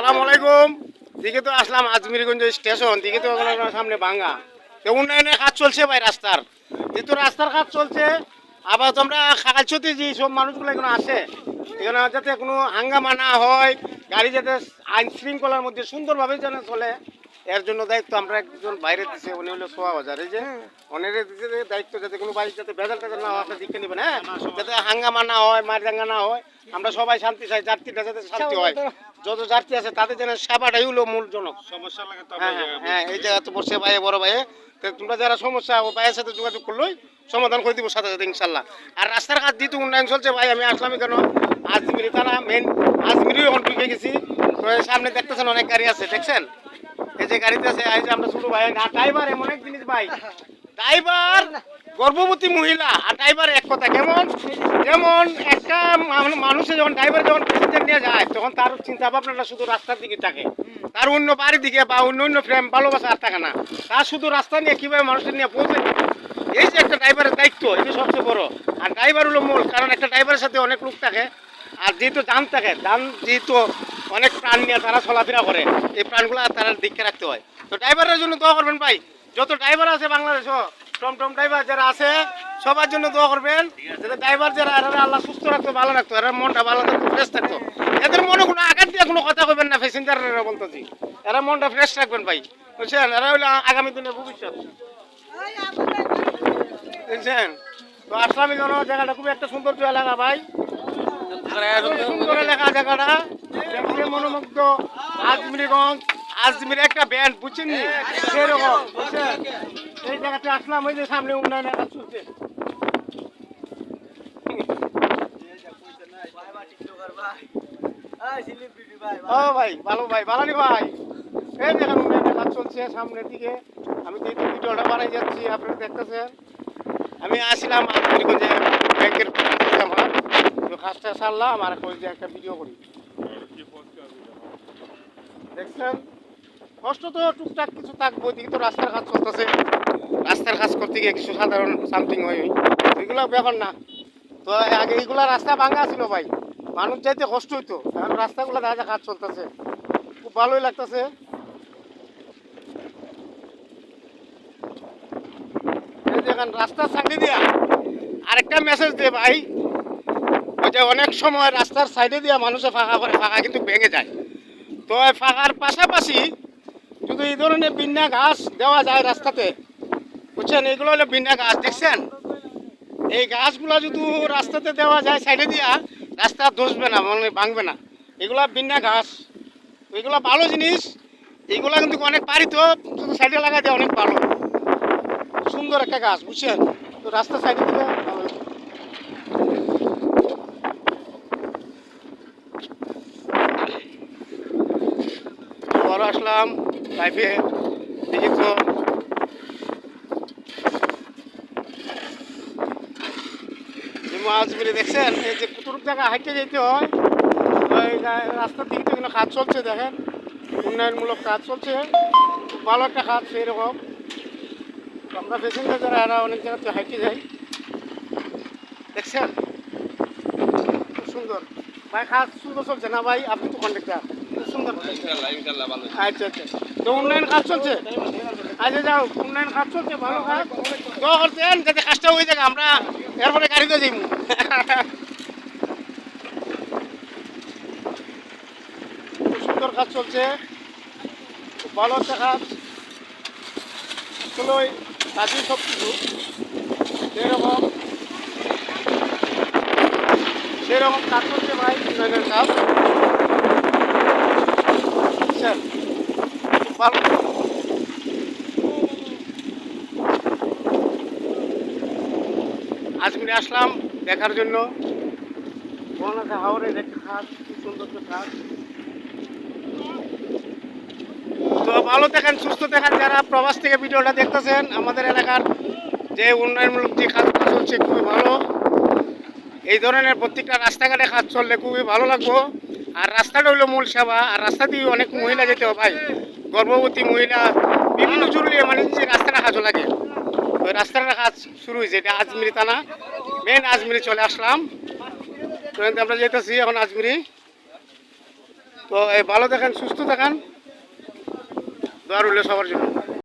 আসসালামু আলাইকুম। দিকে তো আসলাম আজমিরগঞ্জ স্টেশন, দিকে তো সামনে ভাঙ্গা। তো উন্নয়নের কাজ চলছে ভাই, রাস্তার যেহেতু রাস্তার কাজ চলছে। আবার তোমরা খাগাচ্ছতে যে সব মানুষগুলো এখানে আসে, এখানে যাতে কোনো হাঙ্গামা না হয়, গাড়ি যাতে আইন শৃঙ্খলার মধ্যে সুন্দরভাবে যেন চলে, এর জন্য দায়িত্ব আমরা একজন বাইরে দিচ্ছে, উনি হলো সোয়া বাজার। এই যে অনেক দিচ্ছে দায়িত্ব, যাতে কোনো বাড়ি যাতে ভেজাল টেজাল না হয়, আপনার দিকে নেবেন। হ্যাঁ, যাতে হাঙ্গামা না হয়, মারদাঙ্গা না হয়। আমরা সবাই শান্তি চাই, যাত্রীরা যাতে শান্তি হয়। যত যাত্রী আছে তাদের যেন সেবাটাই হলো মূলজনক। সমস্যা লাগে তো হ্যাঁ, এই জায়গা তো বসে ভাই, বড় ভাই, তোমরা যারা সমস্যা ও ভাইয়ের সাথে যোগাযোগ করলোই সমাধান করে দিব সাথে সাথে ইনশাল্লাহ। আর রাস্তার কাজ যেহেতু উন্নয়ন চলছে ভাই, আমি আসলাম কেন, আজমিরি থানা মেন আজমিরি এখন ঢুকে গেছি। তো সামনে দেখতেছেন অনেক গাড়ি আছে, দেখছেন এই যে গাড়িতে আছে। এই যে আমরা ছোট ভাই, না ড্রাইভার এমন এক জিনিস ভাই, ড্রাইভার গর্ভবতী মহিলা আর ড্রাইভার এক কথা। কেমন, যেমন একটা মানুষে যখন ড্রাইভার যখন প্যাসেঞ্জার নিয়ে যায়, তখন তার চিন্তা ভাবনাটা শুধু রাস্তার দিকে থাকে, তার অন্য বাড়ির দিকে বা অন্য প্রেম ভালোবাসা আর থাকে না। তার শুধু রাস্তা নিয়ে কীভাবে মানুষের নিয়ে পৌঁছে, এই যে একটা ড্রাইভারের দায়িত্ব, এটা সবচেয়ে বড়। আর ড্রাইভার হলো মূল, কারণ একটা ড্রাইভারের সাথে অনেক লোক থাকে, আর যেহেতু যান থাকে, যান যেহেতু অনেক প্রাণ নিয়ে তারা চলাফেরা করে, এই প্রাণগুলো তারা দিকে রাখতে হয়। তো ড্রাইভারের জন্য দোয়া করবেন ভাই, যত ড্রাইভার আছে বাংলাদেশও, টমটম ড্রাইভার যারা আছে সবার জন্য দোয়া করবেন, যাতে ড্রাইভার যারা এরা আল্লাহ সুস্থ রাখতো, ভালো রাখতো, এরা মনটা ভালো থাকতো, ফ্রেশ থাকতো। এদের মনে কোনো আঘাত দিয়ে কোনো কথা কইবেন না প্যাসেঞ্জাররা, বলতেছি এরা মনটা ফ্রেশ রাখবেন ভাই, বুঝছেন? এরা হইলো আগামী দিনের ভবিষ্যৎ, বুঝছেন? তো আসলাম এখানে, জায়গাটা খুবই একটা সৌন্দর্য এলাকা ভাই, সুন্দর এলাকা জায়গাটা, দেখতে মনোমুগ্ধ। আজমিরগঞ্জ, আজমির একটা ব্যান্ড, বুঝছেন নি সেরকম, বুঝছেন? এই জায়গাতে আসলাম, ওই যে সামনে উন্নয়নের কাজ চলছে। ও ভাই, ভালো ভাই, ভালো ভাই। এই দেখেন উন্নয়নের কাজ চলছে সামনের দিকে। আমি তো ভিডিওটা বানাই যাচ্ছি, আপনারা দেখতেছেন। আমি আসলাম আজমিরগঞ্জে ব্যাংকের আমার, তো কাজটা সারলাম আর ওই যে একটা ভিডিও করি, দেখছেন? কষ্ট তো টুকটাক কিছু থাকবো, দিকে তো রাস্তার কাজ চলতেছে। রাস্তার কাজ করতে গিয়ে কিছু সাধারণ সামথিং হয়, এগুলো ব্যাপার না। তো আগে এইগুলা রাস্তা ভাঙা ছিল ভাই, মানুষ যাইতে কষ্ট হইতো, এখন রাস্তাগুলো দেখা যায় কাজ চলতেছে, খুব ভালোই লাগতেছে। এই যে এখন রাস্তার সাইডে দিয়া আরেকটা মেসেজ দে ভাই, ওই যে অনেক সময় রাস্তার সাইডে দিয়া মানুষে ফাঁকা করে, ফাঁকা কিন্তু ভেঙে যায়। তো ফাঁকার পাশাপাশি যদি এই ধরনের বিন্যা ঘাস দেওয়া যায় রাস্তাতে, বুঝছেন? এগুলো হলো বিন্যা ঘাস, দেখছেন? এই গাছগুলো যদি রাস্তাতে দেওয়া যায় সাইডে দিয়া, রাস্তা ধসবে না, মানে ভাঙবে না। এগুলা বিন্যা ঘাস, এগুলো ভালো জিনিস। এগুলা কিন্তু অনেক পারিত, শুধু সাইডে লাগা দেয়, অনেক ভালো সুন্দর একটা গাছ, বুঝছেন? তো রাস্তা সাইডে দিলে ভালো। বড় আসলাম লাইফে, দেখি তো আজমিরে, দেখছেন? এই যে কতটুক জায়গা হাইটে যেতে হয়, ওই রাস্তার দিকে তো কাজ চলছে, দেখেন উন্নয়নমূলক কাজ চলছে, খুব ভালো একটা কাজ। সেইরকম আমরা প্যাসেঞ্জার যারা, এরা অনেক জায়গাতে হাইটে যাই, দেখছেন? খুব সুন্দর ভাই, কাজ সুন্দর চলছে না ভাই? আপনি তো কন্ট্রাক্টর, খুব সুন্দর। আচ্ছা আচ্ছা, তো উন্নয়ন কাজ চলছে, আচ্ছা যাও, উন্নয়ন কাজ চলছে, ভালো কাজ। দোয়া করতেন যাতে কাজটা হয়ে যায়, আমরা এরপরে গাড়িতে যাইব। খুব সুন্দর কাজ চলছে, খুব ভালো একটা কাজ। আসলে ওই কাজই সব কিছু, সেরকম কাজ করছে ভাই, উন্নয়নের কাজ, বুঝছেন? খুব ভালো। আজমিরে আসলাম দেখার জন্য, মহানগর হাওরের একটা কাজ, খুব সুন্দর কাজ। তো ভালো দেখেন, সুস্থ দেখেন, যারা প্রবাস থেকে ভিডিওটা দেখতেছেন। আমাদের এলাকার যে উন্নয়নমূলক যে কাজটা চলছে খুবই ভালো। এই ধরনের প্রত্যেকটা রাস্তাঘাটে কাজ চললে খুবই ভালো লাগবো। আর রাস্তাটা হইলো মূল সেবা, আর রাস্তা দিয়ে অনেক মহিলা যেতে হবে ভাই, গর্ভবতী মহিলা, বিভিন্ন জরুরি এমার্জেন্সি রাস্তাটা কাজও লাগে। ওই রাস্তাটার কাজ শুরু হয়েছে, এটা আজমিরি থানা মেন আজমিরি চলে আসলাম। তো আমরা যেতেছি এখন আজমিরি। তো এই ভালো থাকেন, সুস্থ থাকেন, দোয়া রইল সবার জন্য।